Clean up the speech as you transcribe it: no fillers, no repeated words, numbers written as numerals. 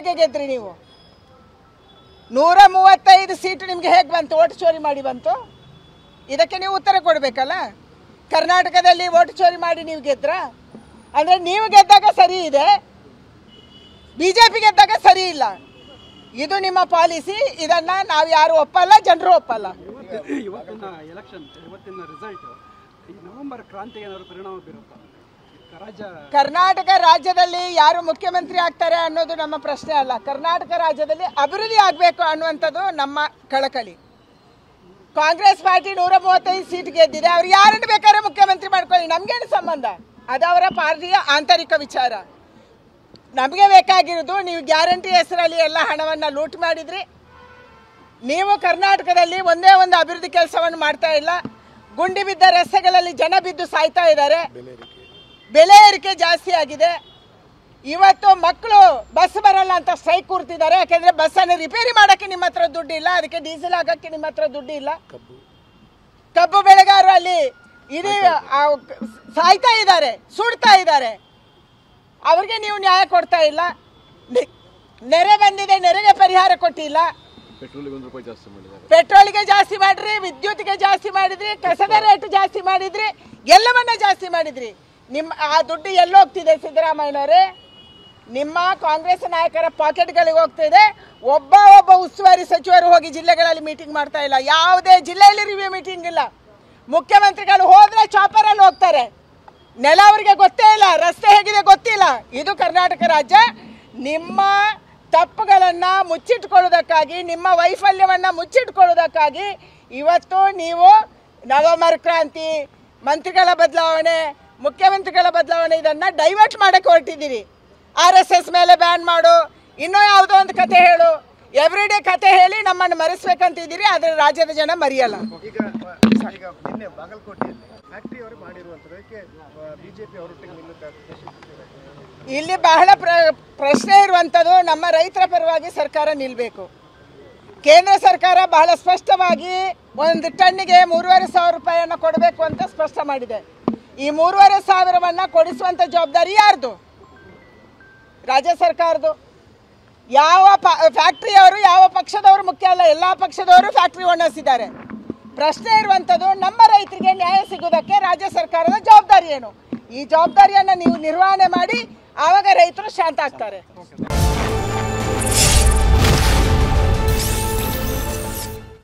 ಹೇಗೆ ಗೆದ್ರಿ ನೀವು? 135 ಸೀಟು ನಿಮ್ಗೆ ಹೇಗೆ ಬಂತು? ಓಟ್ ಚೋರಿ ಮಾಡಿ ಬಂತು? ಇದಕ್ಕೆ ನೀವು ಉತ್ತರ ಕೊಡಬೇಕಲ್ಲ. ಕರ್ನಾಟಕದಲ್ಲಿ ಓಟ್ ಚೋರಿ ಮಾಡಿ ನೀವು ಗೆದ್ರ ಅಂದ್ರೆ ನೀವು ಗೆದ್ದಾಗ ಸರಿ ಇದೆ, ಬಿಜೆಪಿ ಗೆದ್ದಾಗ ಸರಿ ಇಲ್ಲ. ಇದು ನಿಮ್ಮ ಪಾಲಿಸಿ. ಇದನ್ನ ನಾವು ಯಾರು ಒಪ್ಪಲ್ಲ, ಜನರು ಒಪ್ಪಲ್ಲ. ಇವತ್ತಿನ ಎಲೆಕ್ಷನ್, ಇವತ್ತಿನ ರಿಸಲ್ಟ್ ಈ ನವೆಂಬರ್ ಕ್ರಾಂತಿಗೆ ಏನಾದರೂ ಪರಿಣಾಮ ಬೀರುತ್ತಾ? ಕರ್ನಾಟಕ ರಾಜ್ಯದಲ್ಲಿ ಯಾರು ಮುಖ್ಯಮಂತ್ರಿ ಆಗ್ತಾರೆ ಅನ್ನೋದು ನಮ್ಮ ಪ್ರಶ್ನೆ ಅಲ್ಲ. ಕರ್ನಾಟಕ ರಾಜ್ಯದಲ್ಲಿ ಅಭಿವೃದ್ಧಿ ಆಗಬೇಕು ಅನ್ನುವಂಥದ್ದು ನಮ್ಮ ಕಳಕಳಿ. ಕಾಂಗ್ರೆಸ್ ಪಾರ್ಟಿ 135 ಸೀಟ್ ಗೆದ್ದಿದೆ. ಅವ್ರು ಯಾರನ್ನು ಬೇಕಾದ್ರೆ ಮುಖ್ಯಮಂತ್ರಿ ಮಾಡ್ಕೊಳ್ಳಿ, ನಮ್ಗೇನು ಸಂಬಂಧ? ಅದು ಅವರ ಪಾರ್ಟಿಯ ಆಂತರಿಕ ವಿಚಾರ. ನಮಗೆ ಬೇಕಾಗಿರೋದು, ನೀವು ಗ್ಯಾರಂಟಿ ಹೆಸರಲ್ಲಿ ಎಲ್ಲ ಹಣವನ್ನು ಲೂಟ್ ಮಾಡಿದ್ರಿ. ನೀವು ಕರ್ನಾಟಕದಲ್ಲಿ ಒಂದೇ ಒಂದು ಅಭಿವೃದ್ಧಿ ಕೆಲಸವನ್ನು ಮಾಡ್ತಾ ಇಲ್ಲ. ಗುಂಡಿ ಬಿದ್ದ ರಸ್ತೆಗಳಲ್ಲಿ ಜನ ಬಿದ್ದು ಸಾಯ್ತಾ ಇದ್ದಾರೆ. ಬೆಲೆ ಏರಿಕೆ ಜಾಸ್ತಿ ಆಗಿದೆ. ಇವತ್ತು ಮಕ್ಕಳು ಬಸ್ ಬರಲ್ಲ ಅಂತ ಸ್ಟ್ರೈಕ್ ಕೂರ್ತಿದ್ದಾರೆ. ಯಾಕೆಂದ್ರೆ ಬಸ್ಸನ್ನು ರಿಪೇರಿ ಮಾಡೋಕ್ಕೆ ನಿಮ್ಮ ಹತ್ರ ದುಡ್ಡಿಲ್ಲ, ಅದಕ್ಕೆ ಡೀಸೆಲ್ ಹಾಕಕ್ಕೆ ನಿಮ್ಮ ಹತ್ರ ದುಡ್ಡಿಲ್ಲ. ಕಬ್ಬು ಬೆಳೆಗಾರರು ಅಲ್ಲಿ ಇಡೀ ಸಾಯ್ತಾ ಇದ್ದಾರೆ, ಸುಡ್ತಾ ಇದ್ದಾರೆ. ಅವ್ರಿಗೆ ನೀವು ನ್ಯಾಯ ಕೊಡ್ತಾ ಇಲ್ಲ. ನೆರೆ ಬಂದಿದೆ, ನೆರೆಗೆ ಪರಿಹಾರ ಕೊಟ್ಟಿಲ್ಲ. ಪೆಟ್ರೋಲ್ಗೆ ಜಾಸ್ತಿ ಮಾಡಿದ್ರಿ, ವಿದ್ಯುತ್ಗೆ ಜಾಸ್ತಿ ಮಾಡಿದ್ರಿ, ಕಸದ ರೇಟ್ ಜಾಸ್ತಿ ಮಾಡಿದ್ರಿ, ಎಲ್ಲವನ್ನ ಜಾಸ್ತಿ ಮಾಡಿದ್ರಿ. ನಿಮ್ಮ ಆ ದುಡ್ಡು ಎಲ್ಲೋಗ್ತಿದೆ ಸಿದ್ದರಾಮಯ್ಯನವರೇ? ನಿಮ್ಮ ಕಾಂಗ್ರೆಸ್ ನಾಯಕರ ಪಾಕೆಟ್ಗಳಿಗೆ ಹೋಗ್ತಿದೆ. ಒಬ್ಬ ಉಸ್ತುವಾರಿ ಸಚಿವರು ಹೋಗಿ ಜಿಲ್ಲೆಗಳಲ್ಲಿ ಮೀಟಿಂಗ್ ಮಾಡ್ತಾ ಇಲ್ಲ. ಯಾವುದೇ ಜಿಲ್ಲೆಯಲ್ಲಿ ರಿವ್ಯೂ ಮೀಟಿಂಗ್ ಇಲ್ಲ. ಮುಖ್ಯಮಂತ್ರಿಗಳು ಹೋದ್ರೆ ಚಾಪರಲ್ಲಿ ಹೋಗ್ತಾರೆ. ನೆಲ ಅವರಿಗೆ ಗೊತ್ತೇ ಇಲ್ಲ, ರಸ್ತೆ ಹೇಗಿದೆ ಗೊತ್ತಿಲ್ಲ. ಇದು ಕರ್ನಾಟಕ ರಾಜ್ಯ. ನಿಮ್ಮ ತಪ್ಪುಗಳನ್ನು ಮುಚ್ಚಿಟ್ಕೊಳ್ಳೋದಕ್ಕಾಗಿ, ನಿಮ್ಮ ವೈಫಲ್ಯವನ್ನು ಮುಚ್ಚಿಟ್ಕೊಳ್ಳೋದಕ್ಕಾಗಿ ಇವತ್ತು ನೀವು ನವೆಂಬರ್ ಕ್ರಾಂತಿ, ಮಂತ್ರಿಗಳ ಬದಲಾವಣೆ, ಮುಖ್ಯಮಂತ್ರಿಗಳ ಬದಲಾವಣೆ ಇದನ್ನು ಡೈವರ್ಟ್ ಮಾಡಕ್ಕೆ ಹೊರಟಿದ್ದೀರಿ. RSS ಮೇಲೆ ಬ್ಯಾನ್ ಮಾಡು, ಇನ್ನೂ ಯಾವುದೋ ಒಂದು ಕತೆ ಹೇಳು, ಎವ್ರಿಡೇ ಕತೆ ಹೇಳಿ ನಮ್ಮನ್ನು ಮರೆಸ್ಬೇಕಂತಿದ್ದೀರಿ. ಆದರೆ ರಾಜ್ಯದ ಜನ ಮರೆಯಲ್ಲ. ಇಲ್ಲಿ ಬಹಳ ಪ್ರಶ್ನೆ ಇರುವಂಥದ್ದು, ನಮ್ಮ ರೈತರ ಪರವಾಗಿ ಸರ್ಕಾರ ನಿಲ್ಲಬೇಕು. ಕೇಂದ್ರ ಸರ್ಕಾರ ಬಹಳ ಸ್ಪಷ್ಟವಾಗಿ ಒಂದು ಟನ್ನಿಗೆ 3,500 ರೂಪಾಯಿಯನ್ನು ಕೊಡಬೇಕು ಅಂತ ಸ್ಪಷ್ಟ ಮಾಡಿದೆ. ಈ 3,500ವನ್ನು ಕೊಡಿಸುವಂಥ ಜವಾಬ್ದಾರಿ ಯಾರ್ದು? ರಾಜ್ಯ ಸರ್ಕಾರದ್ದು. ಯಾವ ಫ್ಯಾಕ್ಟ್ರಿಯವರು, ಯಾವ ಪಕ್ಷದವರು ಮುಖ್ಯ ಅಲ್ಲ, ಎಲ್ಲ ಪಕ್ಷದವರು ಫ್ಯಾಕ್ಟ್ರಿ ಓನರ್ಸ್ ಇದ್ದಾರೆ. ಪ್ರಶ್ನೆ ಇರುವಂಥದ್ದು, ನಮ್ಮ ರೈತರಿಗೆ ನ್ಯಾಯ ಸಿಗೋದಕ್ಕೆ ರಾಜ್ಯ ಸರ್ಕಾರದ ಜವಾಬ್ದಾರಿ ಏನು? ಈ ಜವಾಬ್ದಾರಿಯನ್ನು ನೀವು ನಿರ್ವಹಣೆ ಮಾಡಿ, ಆವಾಗ ರೈತರು ಶಾಂತ ಆಗ್ತಾರೆ.